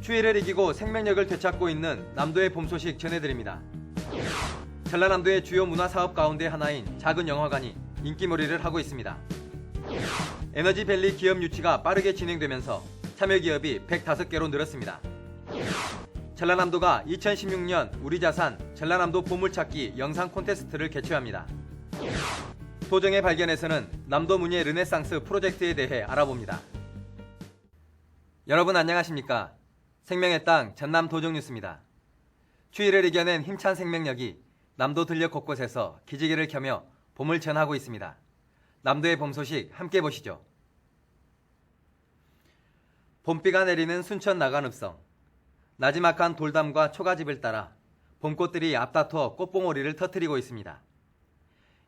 추위를 이기고 생명력을 되찾고 있는 남도의 봄 소식 전해드립니다. 전라남도의 주요 문화사업 가운데 하나인 작은 영화관이 인기몰이를 하고 있습니다. 에너지밸리 기업 유치가 빠르게 진행되면서 참여기업이 105개로 늘었습니다. 전라남도가 2016년 우리자산 전라남도 보물찾기 영상 콘테스트를 개최합니다. 도정의 발견에서는 남도문예 르네상스 프로젝트에 대해 알아봅니다. 여러분 안녕하십니까? 생명의 땅 전남 도정뉴스입니다. 추위를 이겨낸 힘찬 생명력이 남도 들녘 곳곳에서 기지개를 켜며 봄을 전하고 있습니다. 남도의 봄 소식 함께 보시죠. 봄비가 내리는 순천 나간읍성. 나지막한 돌담과 초가집을 따라 봄꽃들이 앞다퉈 꽃봉오리를 터뜨리고 있습니다.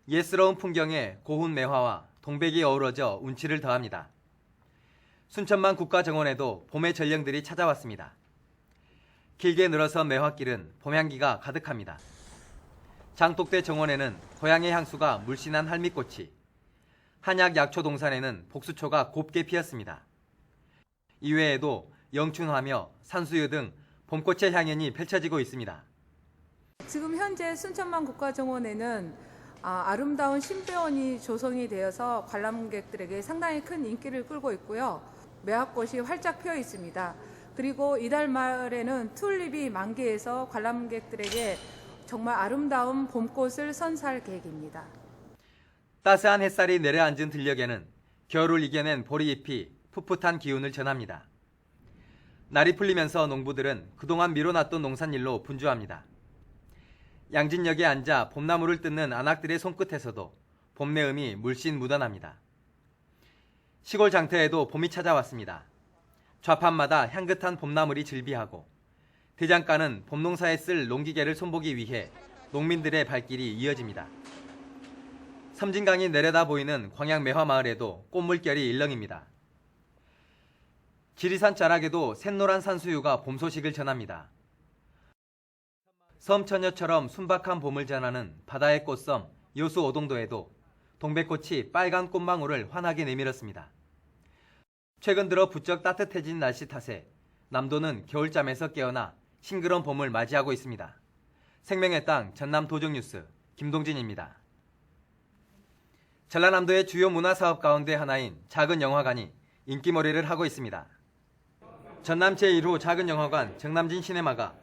예스러운 풍경에 고운 매화와 동백이 어우러져 운치를 더합니다. 순천만 국가정원에도 봄의 전령들이 찾아왔습니다. 길게 늘어선 매화길은 봄향기가 가득합니다. 장독대 정원에는 고향의 향수가 물씬한 할미꽃이, 한약 약초 동산에는 복수초가 곱게 피었습니다. 이외에도 영춘화며 산수유 등 봄꽃의 향연이 펼쳐지고 있습니다. 지금 현재 순천만 국가정원에는 아름다운 신배원이 조성이 되어서 관람객들에게 상당히 큰 인기를 끌고 있고요. 매화꽃이 활짝 피어 있습니다. 그리고 이달 말에는 튤립이 만개해서 관람객들에게 정말 아름다운 봄꽃을 선사할 계획입니다. 따스한 햇살이 내려앉은 들녘에는 겨울을 이겨낸 보리잎이 풋풋한 기운을 전합니다. 날이 풀리면서 농부들은 그동안 미뤄놨던 농산일로 분주합니다. 양진역에 앉아 봄나무를 뜯는 안악들의 손끝에서도 봄 내음이 물씬 묻어납니다. 시골 장터에도 봄이 찾아왔습니다. 좌판마다 향긋한 봄나물이 즐비하고 대장간은 봄농사에 쓸 농기계를 손보기 위해 농민들의 발길이 이어집니다. 섬진강이 내려다 보이는 광양 매화마을에도 꽃물결이 일렁입니다. 지리산 자락에도 샛노란 산수유가 봄 소식을 전합니다. 섬처녀처럼 순박한 봄을 전하는 바다의 꽃섬 여수 오동도에도 동백꽃이 빨간 꽃망울을 환하게 내밀었습니다. 최근 들어 부쩍 따뜻해진 날씨 탓에 남도는 겨울잠에서 깨어나 싱그러운 봄을 맞이하고 있습니다. 생명의 땅 전남 도정뉴스 김동진입니다. 전라남도의 주요 문화사업 가운데 하나인 작은 영화관이 인기몰이를 하고 있습니다. 전남 제1호 작은 영화관 정남진 시네마가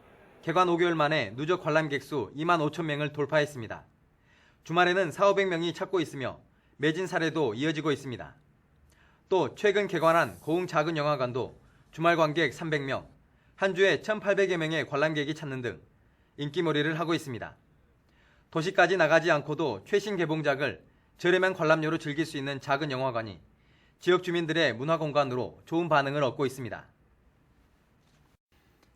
개관 5개월 만에 누적 관람객 수 2만 5천 명을 돌파했습니다. 주말에는 4,500명이 찾고 있으며 매진 사례도 이어지고 있습니다. 또 최근 개관한 고흥 작은 영화관도 주말 관객 300명, 한 주에 1,800여 명의 관람객이 찾는 등 인기몰이를 하고 있습니다. 도시까지 나가지 않고도 최신 개봉작을 저렴한 관람료로 즐길 수 있는 작은 영화관이 지역 주민들의 문화공간으로 좋은 반응을 얻고 있습니다.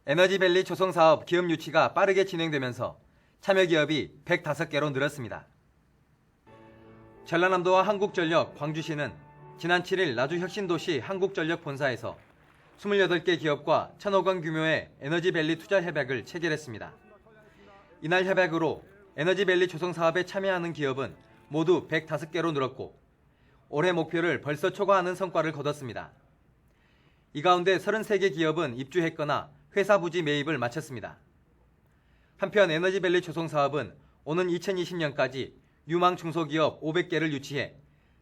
에너지밸리 조성사업 기업 유치가 빠르게 진행되면서 참여기업이 105개로 늘었습니다. 전라남도와 한국전력 광주시는 지난 7일 나주혁신도시 한국전력 본사에서 28개 기업과 1,000억 원 규모의 에너지밸리 투자 협약을 체결했습니다. 이날 협약으로 에너지밸리 조성사업에 참여하는 기업은 모두 105개로 늘었고 올해 목표를 벌써 초과하는 성과를 거뒀습니다. 이 가운데 33개 기업은 입주했거나 회사 부지 매입을 마쳤습니다. 한편 에너지밸리 조성사업은 오는 2020년까지 유망 중소기업 500개를 유치해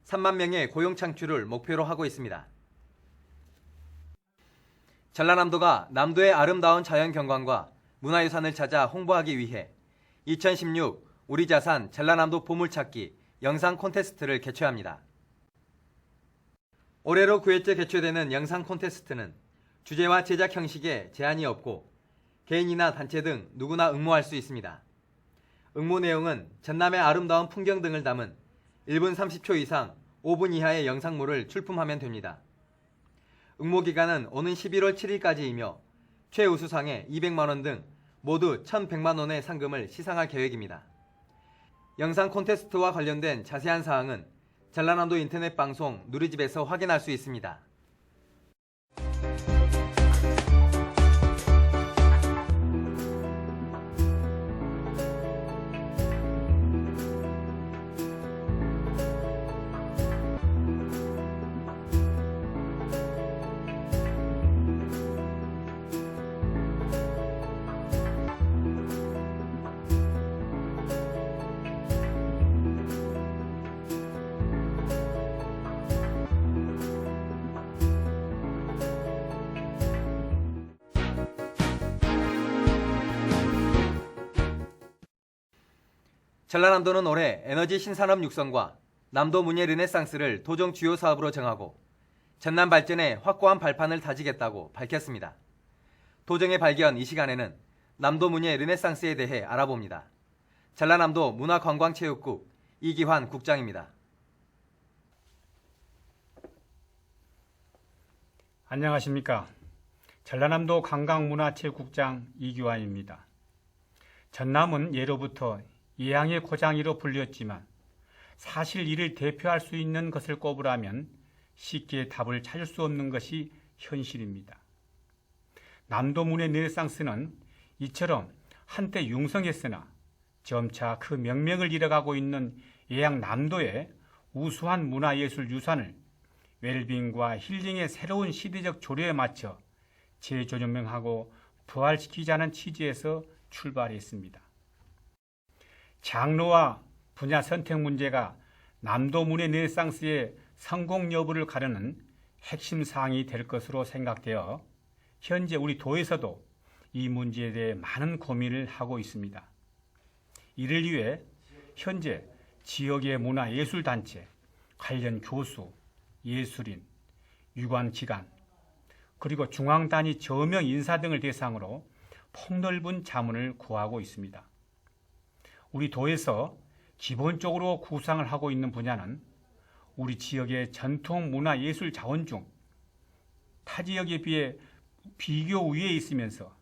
3만 명의 고용 창출을 목표로 하고 있습니다. 전라남도가 남도의 아름다운 자연경관과 문화유산을 찾아 홍보하기 위해 2016 우리자산 전라남도 보물찾기 영상 콘테스트를 개최합니다. 올해로 9회째 개최되는 영상 콘테스트는 주제와 제작 형식에 제한이 없고 개인이나 단체 등 누구나 응모할 수 있습니다. 응모 내용은 전남의 아름다운 풍경 등을 담은 1분 30초 이상 5분 이하의 영상물을 출품하면 됩니다. 응모 기간은 오는 11월 7일까지이며 최우수상에 200만 원 등 모두 1,100만 원의 상금을 시상할 계획입니다. 영상 콘테스트와 관련된 자세한 사항은 전라남도 인터넷 방송 누리집에서 확인할 수 있습니다. 전라남도는 올해 에너지 신산업 육성과 남도 문예 르네상스를 도정 주요 사업으로 정하고 전남 발전에 확고한 발판을 다지겠다고 밝혔습니다. 도정의 발견 이 시간에는 남도 문예 르네상스에 대해 알아봅니다. 전라남도 문화관광체육국 이기환 국장입니다. 안녕하십니까. 전라남도 관광문화체육국장 이기환입니다. 전남은 예로부터 예향의 고장이로 불렸지만 사실 이를 대표할 수 있는 것을 꼽으라면 쉽게 답을 찾을 수 없는 것이 현실입니다. 남도문의 르네상스는 이처럼 한때 융성했으나 점차 그 명명을 잃어가고 있는 예양 남도의 우수한 문화예술 유산을 웰빙과 힐링의 새로운 시대적 조례에 맞춰 재조명하고 부활시키자는 취지에서 출발했습니다. 장로와 분야 선택 문제가 남도문의 르네상스의 성공 여부를 가르는 핵심 사항이 될 것으로 생각되어 현재 우리 도에서도 이 문제에 대해 많은 고민을 하고 있습니다. 이를 위해 현재 지역의 문화예술단체, 관련 교수, 예술인, 유관기관, 그리고 중앙단위 저명 인사 등을 대상으로 폭넓은 자문을 구하고 있습니다. 우리 도에서 기본적으로 구상을 하고 있는 분야는 우리 지역의 전통 문화예술 자원 중 타 지역에 비해 비교 우위에 있으면서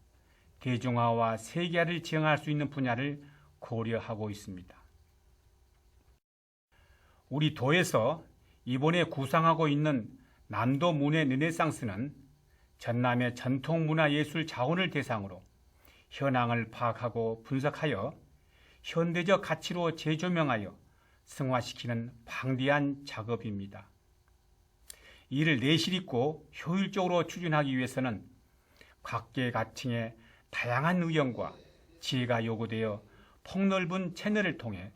대중화와 세계화를 지향할 수 있는 분야를 고려하고 있습니다. 우리 도에서 이번에 구상하고 있는 남도 문예 르네상스는 전남의 전통 문화예술 자원을 대상으로 현황을 파악하고 분석하여 현대적 가치로 재조명하여 승화시키는 방대한 작업입니다. 이를 내실 있고 효율적으로 추진하기 위해서는 각계각층의 다양한 의견과 지혜가 요구되어 폭넓은 채널을 통해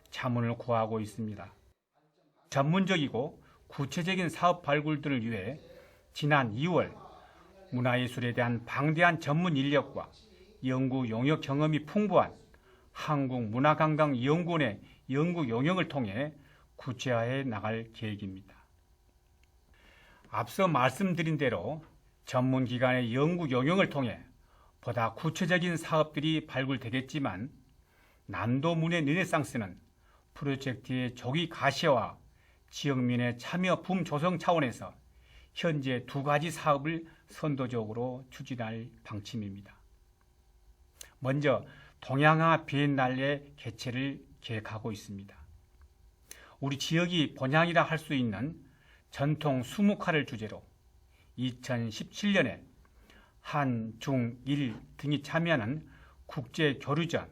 자문을 구하고 있습니다. 전문적이고 구체적인 사업 발굴들을 위해 지난 2월 문화예술에 대한 방대한 전문 인력과 연구 용역 경험이 풍부한 한국문화관광연구원의 연구 용역을 통해 구체화해 나갈 계획입니다. 앞서 말씀드린 대로 전문기관의 연구 용역을 통해 보다 구체적인 사업들이 발굴되겠지만 남도문예 르네상스는 프로젝트의 조기 가시화, 지역민의 참여 붐 조성 차원에서 현재 2가지 사업을 선도적으로 추진할 방침입니다. 먼저 동양화 비엔날레 개최를 계획하고 있습니다. 우리 지역이 본향이라 할 수 있는 전통 수묵화를 주제로 2017년에 한, 중, 일 등이 참여하는 국제교류전,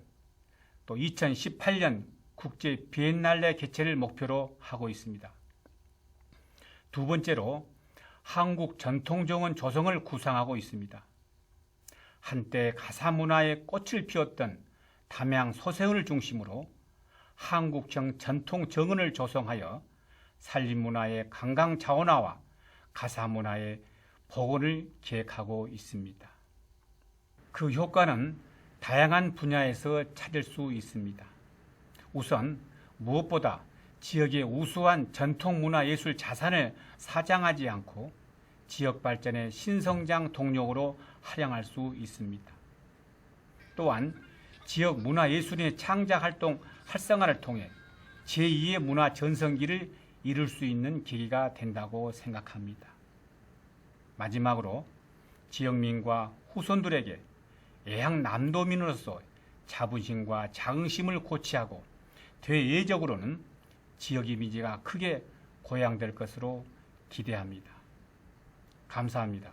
또 2018년 국제 비엔날레 개최를 목표로 하고 있습니다. 두 번째로 한국 전통정원 조성을 구상하고 있습니다. 한때 가사문화의 꽃을 피웠던 담양 소세원을 중심으로 한국형 전통정원을 조성하여 산림문화의 관광자원화와 가사문화의 복원을 계획하고 있습니다. 그 효과는 다양한 분야에서 찾을 수 있습니다. 우선 무엇보다 지역의 우수한 전통문화예술 자산을 사장하지 않고 지역 발전의 신성장 동력으로 활용할 수 있습니다. 또한 지역 문화예술인의 창작활동 활성화를 통해 제2의 문화 전성기를 이룰 수 있는 계기가 된다고 생각합니다. 마지막으로 지역민과 후손들에게 애향 남도민으로서 자부심과 자긍심을 고취하고 대외적으로는 지역 이미지가 크게 고양될 것으로 기대합니다. 감사합니다.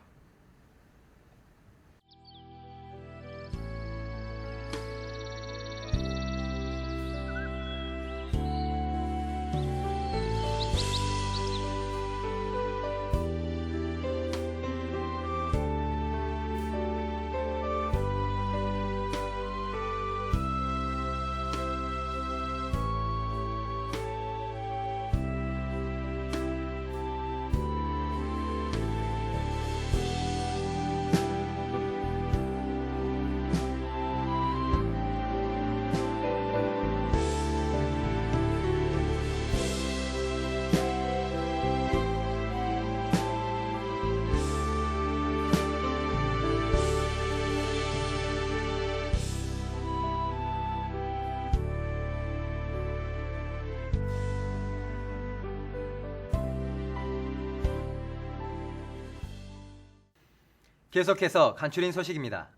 계속해서 간추린 소식입니다.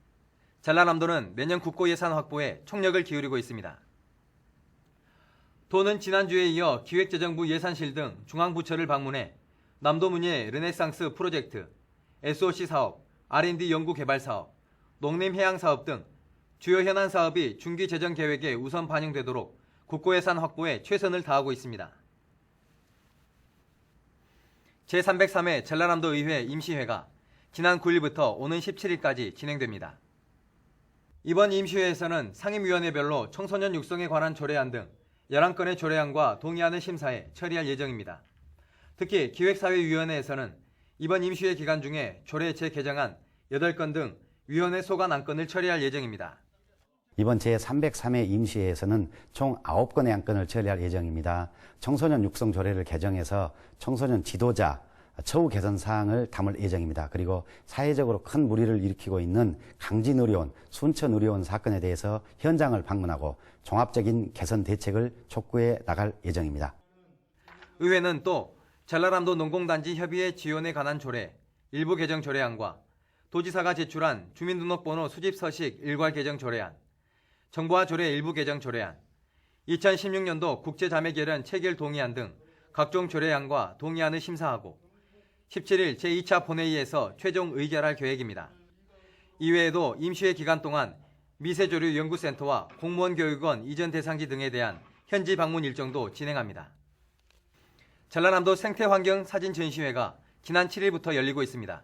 전라남도는 내년 국고 예산 확보에 총력을 기울이고 있습니다. 도는 지난주에 이어 기획재정부 예산실 등 중앙부처를 방문해 남도문예 르네상스 프로젝트, SOC 사업, R&D 연구개발 사업, 농림해양 사업 등 주요 현안 사업이 중기 재정 계획에 우선 반영되도록 국고 예산 확보에 최선을 다하고 있습니다. 제303회 전라남도 의회 임시회가 지난 9일부터 오는 17일까지 진행됩니다. 이번 임시회에서는 상임위원회별로 청소년 육성에 관한 조례안 등 11건의 조례안과 동의안을 심사해 처리할 예정입니다. 특히 기획사회위원회에서는 이번 임시회 기간 중에 조례 재개정안 8건 등 위원회 소관 안건을 처리할 예정입니다. 이번 제303회 임시회에서는 총 9건의 안건을 처리할 예정입니다. 청소년 육성 조례를 개정해서 청소년 지도자, 처우 개선 사항을 담을 예정입니다. 그리고 사회적으로 큰 물의를 일으키고 있는 강진의료원, 순천의료원 사건에 대해서 현장을 방문하고 종합적인 개선 대책을 촉구해 나갈 예정입니다. 의회는 또 전라남도 농공단지 협의회 지원에 관한 조례, 일부 개정 조례안과 도지사가 제출한 주민등록번호 수집 서식 일괄 개정 조례안, 정부화 조례 일부 개정 조례안, 2016년도 국제자매결연 체결 동의안 등 각종 조례안과 동의안을 심사하고 17일 제2차 본회의에서 최종 의결할 계획입니다. 이외에도 임시회 기간 동안 미세조류 연구센터와 공무원 교육원 이전 대상지 등에 대한 현지 방문 일정도 진행합니다. 전라남도 생태환경 사진 전시회가 지난 7일부터 열리고 있습니다.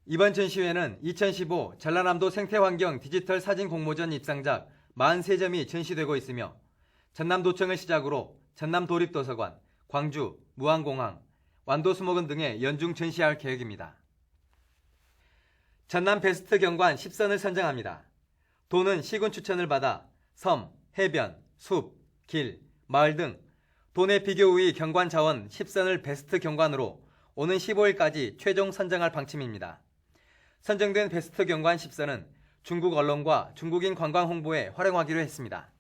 이번 전시회는 2015 전라남도 생태환경 디지털 사진 공모전 입상작 43점이 전시되고 있으며 전남도청을 시작으로 전남도립도서관, 광주, 무안공항, 완도수목원 등에 연중 전시할 계획입니다. 전남 베스트 경관 10선을 선정합니다. 도는 시군 추천을 받아 섬, 해변, 숲, 길, 마을 등 도내 비교 우위 경관 자원 10선을 베스트 경관으로 오는 15일까지 최종 선정할 방침입니다. 선정된 베스트 경관 10선은 중국 언론과 중국인 관광 홍보에 활용하기로 했습니다.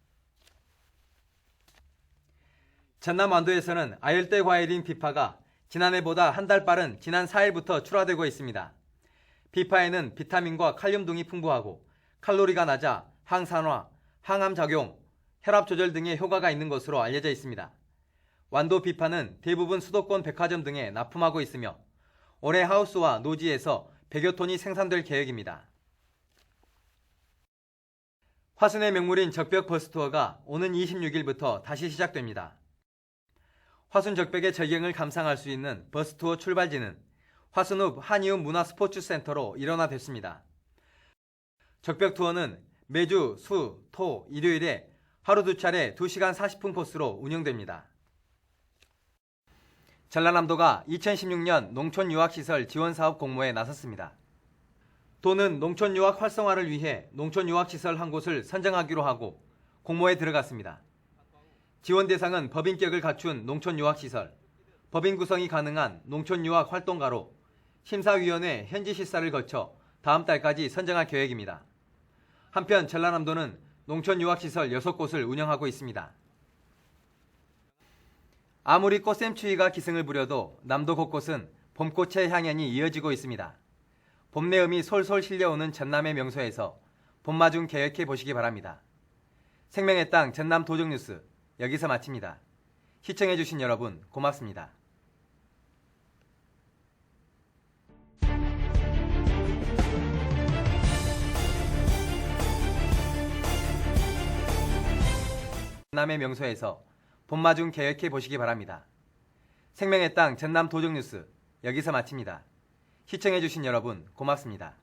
전남 완도에서는 아열대 과일인 비파가 지난해보다 한 달 빠른 지난 4일부터 출하되고 있습니다. 비파에는 비타민과 칼륨 등이 풍부하고 칼로리가 낮아 항산화, 항암작용, 혈압 조절 등의 효과가 있는 것으로 알려져 있습니다. 완도 비파는 대부분 수도권 백화점 등에 납품하고 있으며 올해 하우스와 노지에서 100여 톤이 생산될 계획입니다. 화순의 명물인 적벽 버스투어가 오는 26일부터 다시 시작됩니다. 화순 적벽의 절경을 감상할 수 있는 버스투어 출발지는 화순읍 한이읍 문화스포츠센터로 일원화됐습니다. 적벽 투어는 매주 수, 토, 일요일에 하루 2차례 2시간 40분 코스로 운영됩니다. 전라남도가 2016년 농촌유학시설 지원사업 공모에 나섰습니다. 도는 농촌유학 활성화를 위해 농촌유학시설 한 곳을 선정하기로 하고 공모에 들어갔습니다. 지원 대상은 법인격을 갖춘 농촌유학시설, 법인 구성이 가능한 농촌유학 활동가로 심사위원회 현지 실사를 거쳐 다음 달까지 선정할 계획입니다. 한편 전라남도는 농촌유학시설 6곳을 운영하고 있습니다. 아무리 꽃샘추위가 기승을 부려도 남도 곳곳은 봄꽃의 향연이 이어지고 있습니다. 봄내음이 솔솔 실려오는 전남의 명소에서 봄마중 계획해 보시기 바랍니다. 생명의 땅 전남 도정뉴스 여기서 마칩니다. 시청해주신 여러분 고맙습니다. 전남의 명소에서 봄마중 계획해 보시기 바랍니다. 생명의 땅 전남 도정뉴스 여기서 마칩니다. 시청해주신 여러분 고맙습니다.